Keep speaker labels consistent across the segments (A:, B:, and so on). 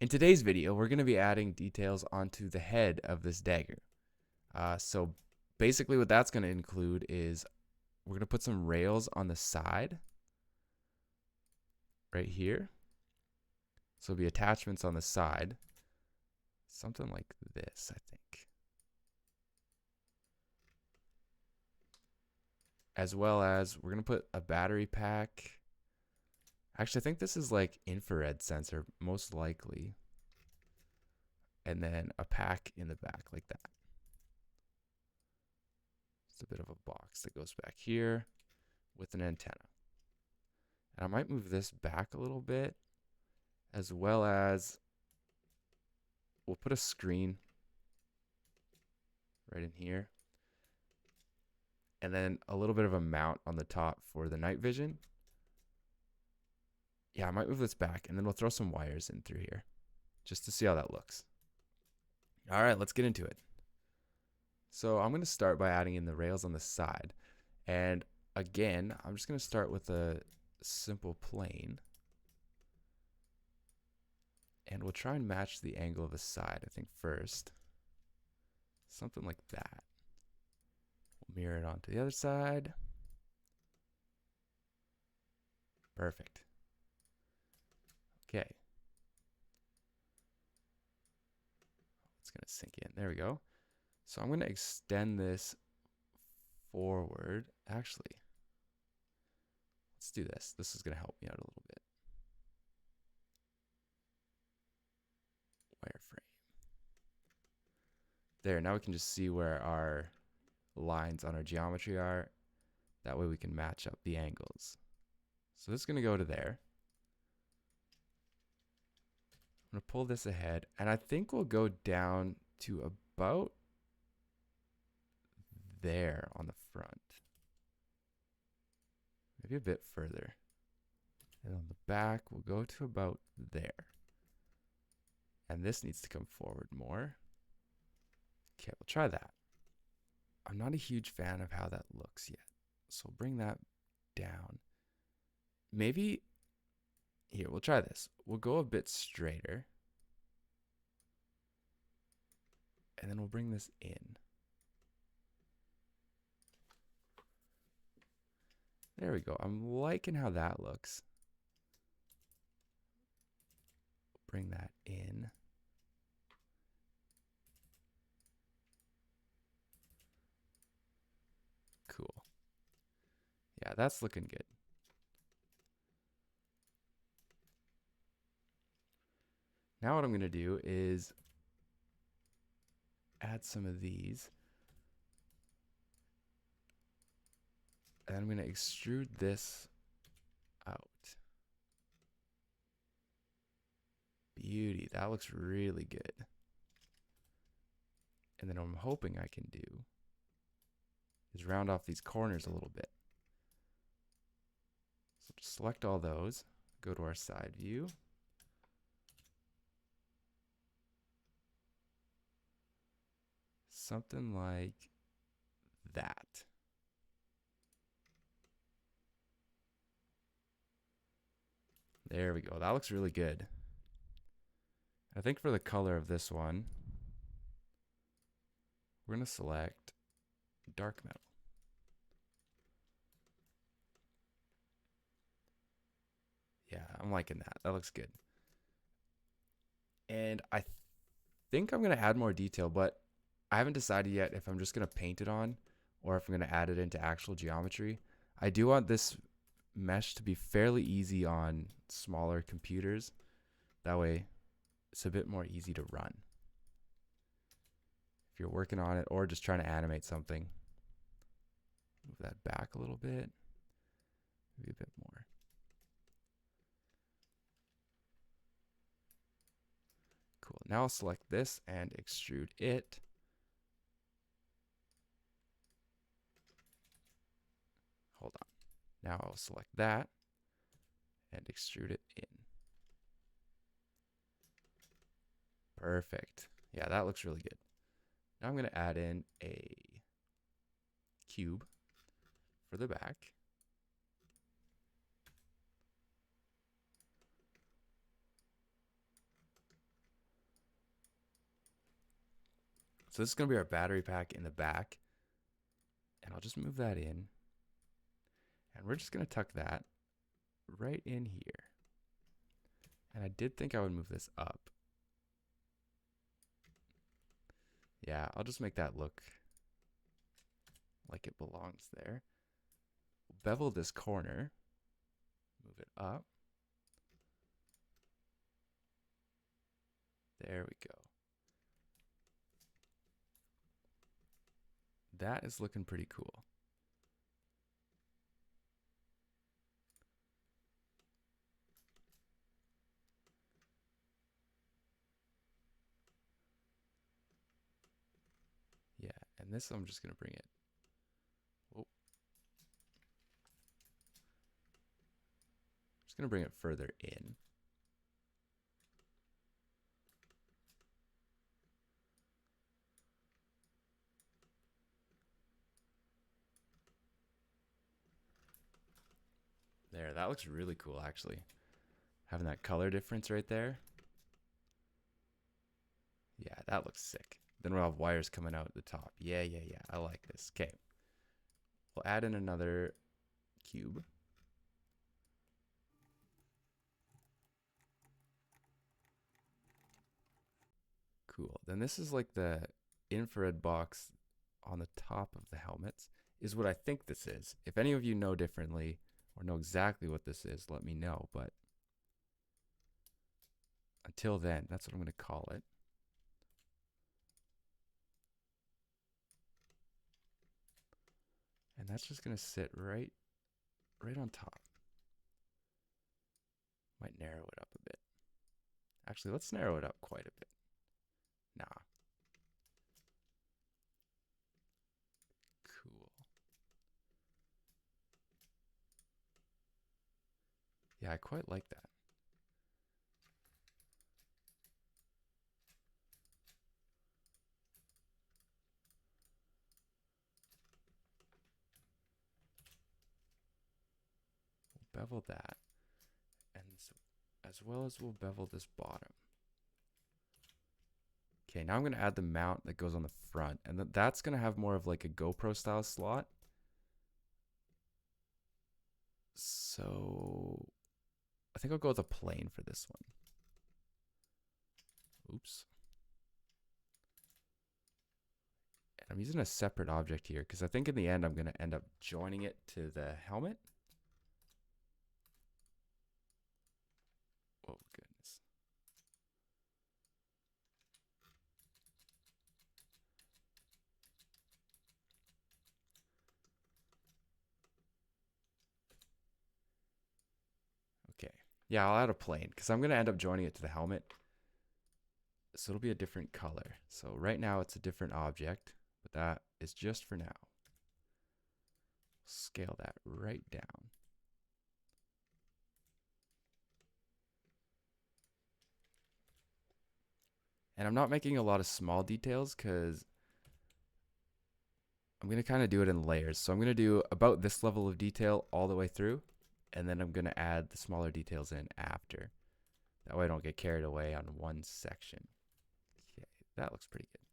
A: In today's video, we're going to be adding details onto the head of this dagger. So basically what that's going to include is we're going to put some rails on the side right here. So it'll be attachments on the side. Something like this, I think. As well as we're going to put a battery pack. Actually, I think this is like infrared sensor, most likely. And then a pack in the back like that. It's a bit of a box that goes back here with an antenna. And I might move this back a little bit, as well as we'll put a screen right in here. And then a little bit of a mount on the top for the night vision. Yeah, I might move this back, and then we'll throw some wires in through here just to see how that looks. All right, let's get into it. So I'm going to start by adding in the rails on the side. And again, I'm just going to start with a simple plane. And we'll try and match the angle of the side, I think, first. Something like that. We'll mirror it onto the other side. Perfect. Okay. It's going to sink in. There we go. So I'm going to extend this forward. Actually, let's do this. This is going to help me out a little bit. Wireframe. There, now we can just see where our lines on our geometry are. That way we can match up the angles. So this is going to go to there. I'm going to pull this ahead, and I think we'll go down to about there on the front. Maybe a bit further. And on the back, we'll go to about there. And this needs to come forward more. Okay, we'll try that. I'm not a huge fan of how that looks yet. So we'll bring that down. Maybe, here, we'll try this. We'll go a bit straighter. And then we'll bring this in. There we go. I'm liking how that looks. Bring that in. Cool. Yeah, that's looking good. Now what I'm going to do is add some of these. And I'm going to extrude this out. Beauty. That looks really good. And then what I'm hoping I can do is round off these corners a little bit. So just select all those. Go to our side view. Something like that. There we go. That looks really good. I think for the color of this one, we're going to select dark metal. Yeah, I'm liking that. That looks good. And I think I'm going to add more detail, but I haven't decided yet if I'm just going to paint it on or if I'm going to add it into actual geometry. I do want this mesh to be fairly easy on smaller computers. That way it's a bit more easy to run if you're working on it or just trying to animate something. Move that back a little bit, maybe a bit more. Cool. Now I'll select this and extrude it. Hold on. Now I'll select that and extrude it in. Perfect. Yeah, that looks really good. Now I'm going to add in a cube for the back. So this is going to be our battery pack in the back. And I'll just move that in. And we're just going to tuck that right in here. And I did think I would move this up. Yeah, I'll just make that look like it belongs there. Bevel this corner. Move it up. There we go. That is looking pretty cool. Yeah, and this I'm just going to bring it. Whoa. Just going to bring it further in. There, that looks really cool actually. Having that color difference right there. Yeah, that looks sick. Then we'll have wires coming out at the top. Yeah. I like this. Okay. We'll add in another cube. Cool. Then this is like the infrared box on the top of the helmets is what I think this is. If any of you know differently or know exactly what this is, let me know. But until then, that's what I'm going to call it. And that's just going to sit right on top. Might narrow it up a bit. Actually, let's narrow it up quite a bit. Nah. Cool. Yeah, I quite like that. We'll bevel that. And so, as well as we'll bevel this bottom. Okay, now I'm going to add the mount that goes on the front. And that's going to have more of like a GoPro style slot. So I think I'll go with a plane for this one. Oops. And I'm using a separate object here because I think in the end I'm going to end up joining it to the helmet. Oh, goodness. Okay. Yeah, I'll add a plane because I'm going to end up joining it to the helmet. So it'll be a different color. So right now it's a different object, but that is just for now. Scale that right down. And I'm not making a lot of small details because I'm going to kind of do it in layers. So I'm going to do about this level of detail all the way through. And then I'm going to add the smaller details in after. That way I don't get carried away on one section. Okay, that looks pretty good.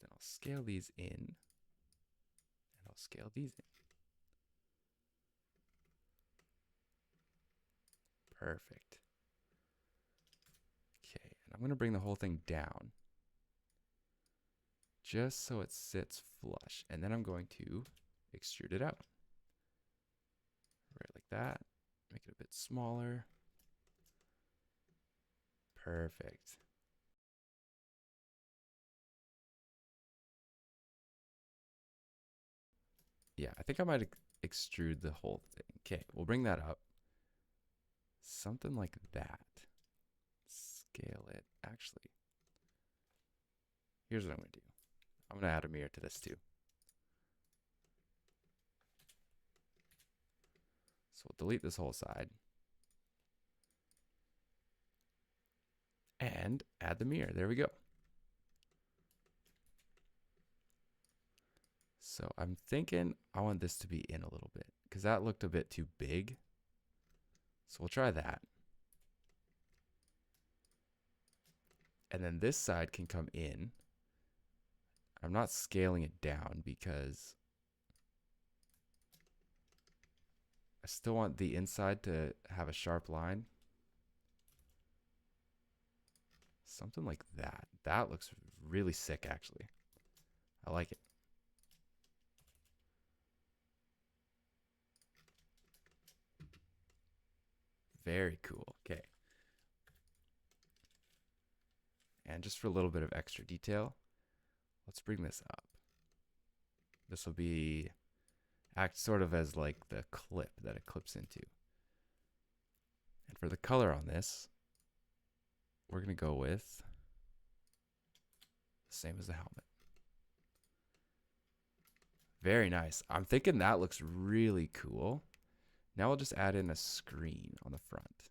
A: Then I'll scale these in. And I'll scale these in. Perfect. Okay, and I'm going to bring the whole thing down. Just so it sits flush. And then I'm going to extrude it out. Right like that. Make it a bit smaller. Perfect. Yeah, I think I might extrude the whole thing. Okay, we'll bring that up. Something like that. Scale it. Actually, here's what I'm going to do. I'm going to add a mirror to this too. So we'll delete this whole side. And add the mirror. There we go. So I'm thinking I want this to be in a little bit because that looked a bit too big. So we'll try that. And then this side can come in. I'm not scaling it down because I still want the inside to have a sharp line. Something like that. That looks really sick, actually. I like it. Very cool. Okay. And just for a little bit of extra detail, let's bring this up. This will be act sort of as like the clip that it clips into. And for the color on this, we're going to go with the same as the helmet. Very nice. I'm thinking that looks really cool. Now we'll just add in a screen on the front.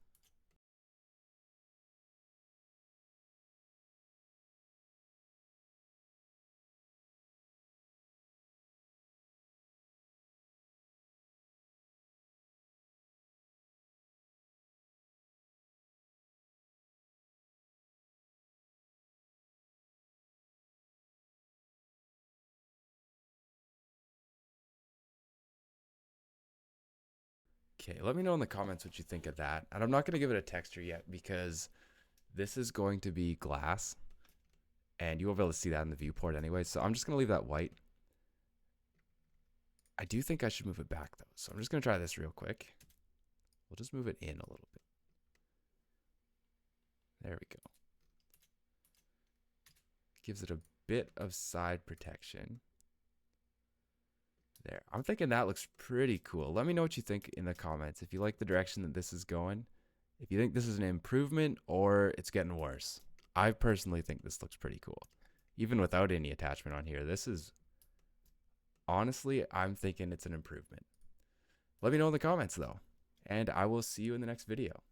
A: Okay, let me know in the comments what you think of that. And I'm not going to give it a texture yet because this is going to be glass and you won't be able to see that in the viewport anyway. So I'm just going to leave that white. I do think I should move it back though. So I'm just going to try this real quick. We'll just move it in a little bit. There we go. Gives it a bit of side protection. There. I'm thinking that looks pretty cool. Let me know what you think in the comments. If you like the direction that this is going, if you think this is an improvement or it's getting worse. I personally think this looks pretty cool. Even without any attachment on here, this is honestly, I'm thinking it's an improvement. Let me know in the comments though, and I will see you in the next video.